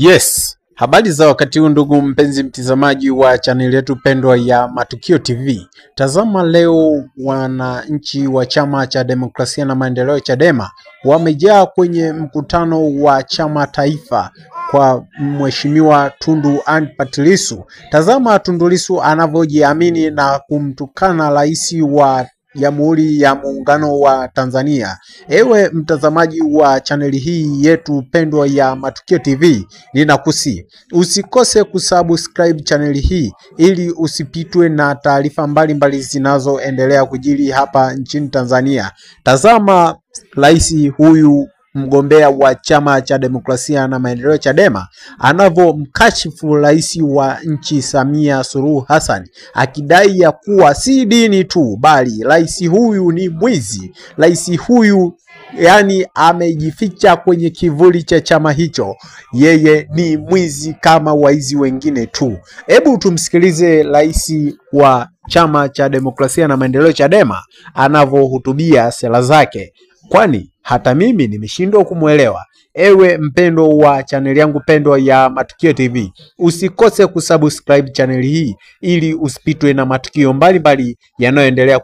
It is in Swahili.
Yes, habari za wakati huu ndugu mpenzi mtazamaji wa channel yetu pendwa ya Matukio TV. Tazama leo wananchi wa Chama cha Demokrasia na Maendeleo Chadema wamejaa kwenye mkutano wa chama taifa kwa Mheshimiwa Tundu Antipas Lissu. Tazama Tundu Lissu anavyojiamini na kumtukana rais wa Jamhuri ya Muungano wa Tanzania. Ewe mtazamaji wa chaneli hii yetu pendwa ya Matukio TV, ninakusi usikose kusubscribe chaneli hii ili usipitwe na taarifa mbalimbali zinazoendelea kujiri hapa nchini Tanzania. Tazama rais huyu mgombea wa Chama cha Demokrasia na Maendeleo Chadema anavyomkashifu rais wa nchi Samia Suluhu Hassan, akidai ya kuwa si dini tu bali rais huyu ni mwizi. Rais huyu yani amejificha kwenye kivuli cha chama hicho, yeye ni mwizi kama waizi wengine tu. Hebu tumsikilize rais wa Chama cha Demokrasia na Maendeleo Chadema anavyohutubia sera zake, kwani hata mimi nimeshindwa kumuelewa. Ewe mpendo wa channel yangu pendwa ya Matukio TV, usikose kusubscribe channel hii ili usipitwe na matukio mbalimbali yanayoendelea